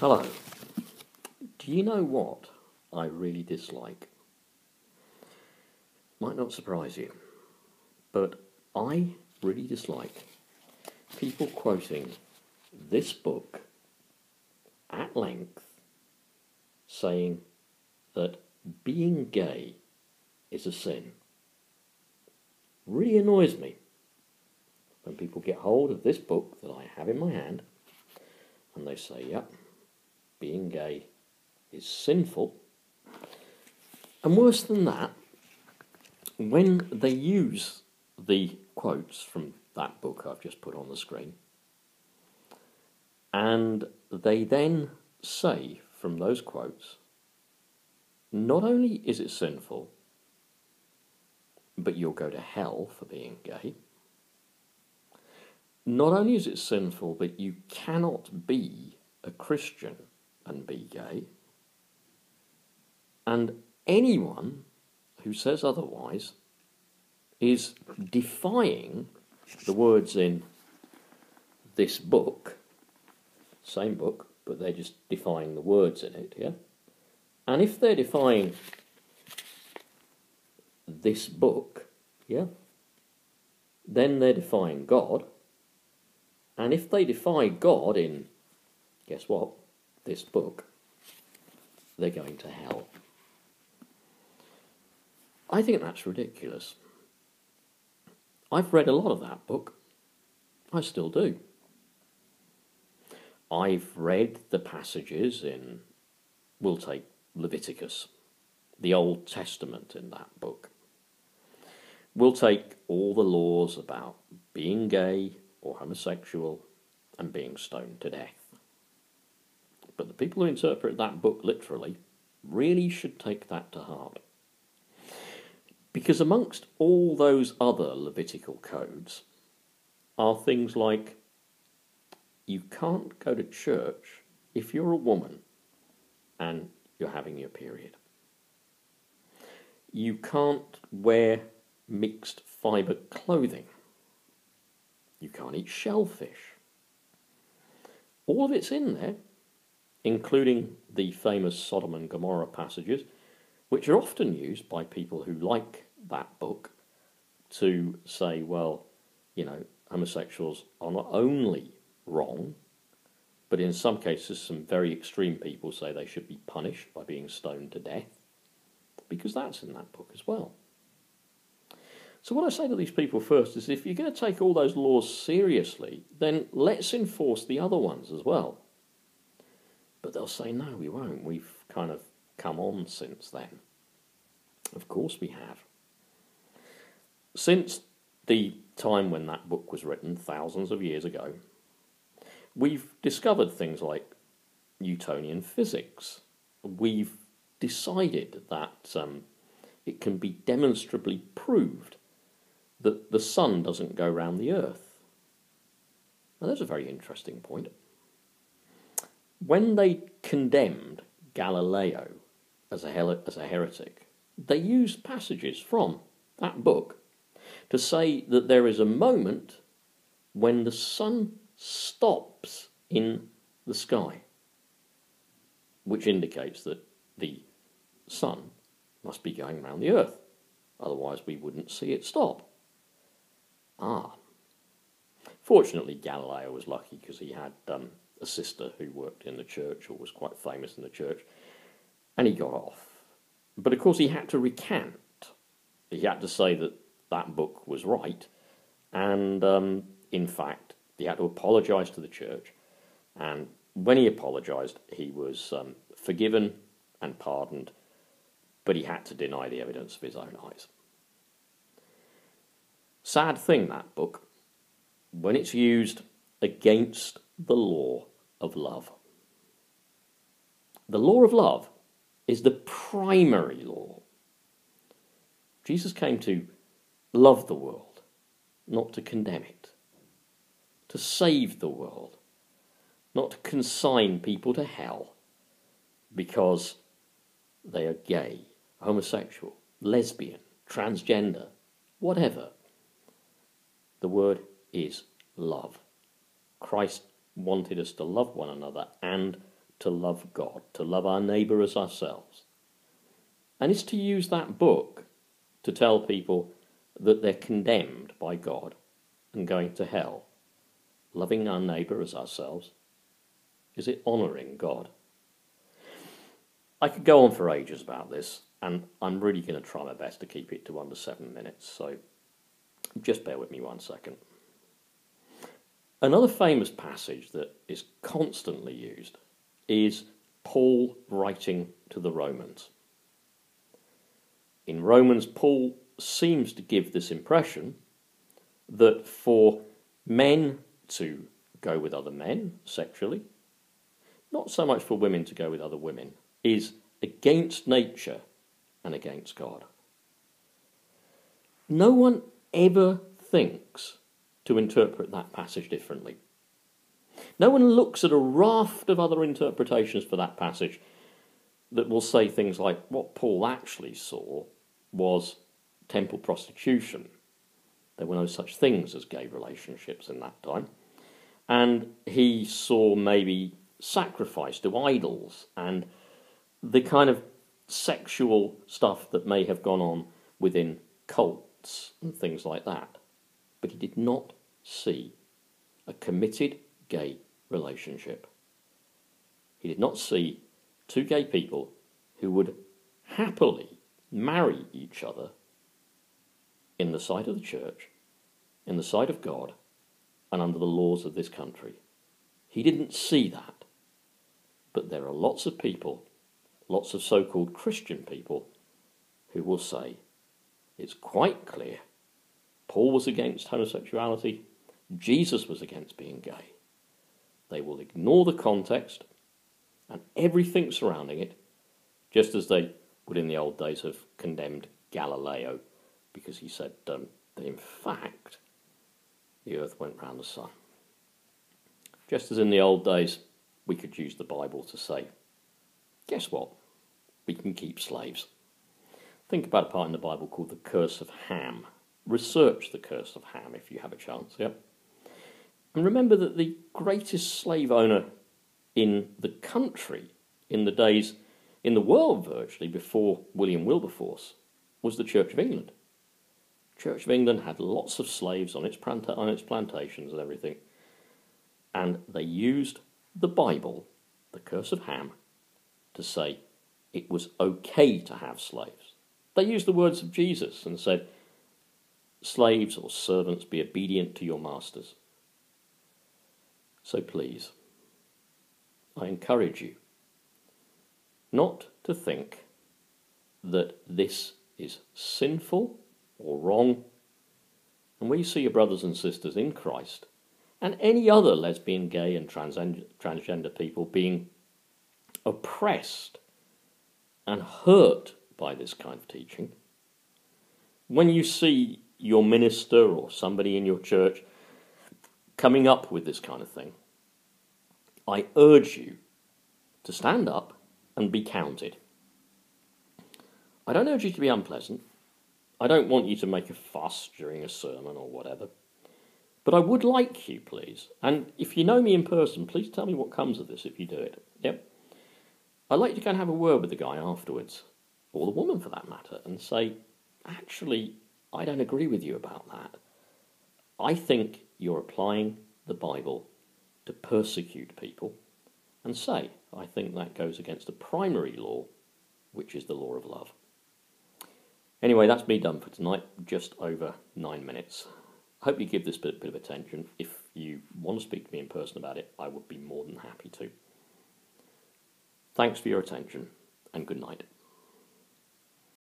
Hello. Do you know what I really dislike? Might not surprise you, but I really dislike people quoting this book at length saying that being gay is a sin. Really annoys me when people get hold of this book that I have in my hand and they say, yep, being gay is sinful. And worse than that, when they use the quotes from that book I've just put on the screen, and they then say from those quotes, not only is it sinful, but you'll go to hell for being gay. Not only is it sinful, but you cannot be a Christian and be gay. And anyone who says otherwise is defying the words in this book, same book, but they're just defying the words in it, yeah? And if they're defying this book, yeah, then they're defying God. And if they defy God in, guess what, this book, they're going to hell. I think that's ridiculous. I've read a lot of that book. I still do. I've read the passages in, we'll take Leviticus, the Old Testament in that book. We'll take all the laws about being gay or homosexual and being stoned to death. But the people who interpret that book literally really should take that to heart. Because amongst all those other Levitical codes are things like you can't go to church if you're a woman and you're having your period. You can't wear mixed fibre clothing. You can't eat shellfish. All of it's in there, including the famous Sodom and Gomorrah passages, which are often used by people who like that book to say, well, you know, homosexuals are not only wrong, but in some cases some very extreme people say they should be punished by being stoned to death, because that's in that book as well. So what I say to these people first is, if you're going to take all those laws seriously, then let's enforce the other ones as well. But they'll say, no, we won't. We've kind of come on since then. Of course we have. Since the time when that book was written, thousands of years ago, we've discovered things like Newtonian physics. We've decided that it can be demonstrably proved that the sun doesn't go round the earth. Now, that's a very interesting point. When they condemned Galileo as a heretic, they used passages from that book to say that there is a moment when the sun stops in the sky, which indicates that the sun must be going round the earth. Otherwise we wouldn't see it stop. Fortunately, Galileo was lucky because he had a sister who worked in the church or was quite famous in the church, and he got off. But of course he had to recant. He had to say that that book was right, and in fact he had to apologise to the church, and when he apologised he was forgiven and pardoned, but he had to deny the evidence of his own eyes. Sad thing, that book, when it's used against the law of love. The law of love is the primary law. Jesus came to love the world, not to condemn it, to save the world, not to consign people to hell because they are gay, homosexual, lesbian, transgender, whatever. The word is love. Christ wanted us to love one another and to love God, to love our neighbour as ourselves. And it's to use that book to tell people that they're condemned by God and going to hell. Loving our neighbour as ourselves, is it honouring God? I could go on for ages about this, and I'm really going to try my best to keep it to under 7 minutes, so just bear with me 1 second. Another famous passage that is constantly used is Paul writing to the Romans. In Romans, Paul seems to give this impression that for men to go with other men sexually, not so much for women to go with other women, is against nature and against God. No one ever thinks to interpret that passage differently. No one looks at a raft of other interpretations for that passage that will say things like what Paul actually saw was temple prostitution. There were no such things as gay relationships in that time. And he saw maybe sacrifice to idols and the kind of sexual stuff that may have gone on within cults and things like that. But he did not see a committed gay relationship. He did not see two gay people who would happily marry each other in the sight of the church, in the sight of God, and under the laws of this country. He didn't see that. But there are lots of people, lots of so-called Christian people, who will say, it's quite clear, Paul was against homosexuality, Jesus was against being gay. They will ignore the context and everything surrounding it, just as they would in the old days have condemned Galileo, because he said that in fact the earth went round the sun. Just as in the old days we could use the Bible to say, guess what? We can keep slaves. Think about a part in the Bible called the curse of Ham. Research the curse of Ham if you have a chance, yeah? And remember that the greatest slave owner in the country, in the days, in the world virtually, before William Wilberforce, was the Church of England. The Church of England had lots of slaves on its plantations and everything. And they used the Bible, the curse of Ham, to say it was okay to have slaves. They used the words of Jesus and said, slaves or servants, be obedient to your masters. So please, I encourage you not to think that this is sinful or wrong. And when you see your brothers and sisters in Christ and any other lesbian, gay and transgender people being oppressed and hurt by this kind of teaching, when you see your minister or somebody in your church coming up with this kind of thing, I urge you to stand up and be counted. I don't urge you to be unpleasant. I don't want you to make a fuss during a sermon or whatever. But I would like you, please, and if you know me in person, please tell me what comes of this if you do it. Yep. I'd like you to go and have a word with the guy afterwards, or the woman for that matter, and say, actually, I don't agree with you about that. I think you're applying the Bible to persecute people, and say, I think that goes against the primary law, which is the law of love. Anyway, that's me done for tonight, just over 9 minutes. I hope you give this bit of attention. If you want to speak to me in person about it, I would be more than happy to. Thanks for your attention, and good night.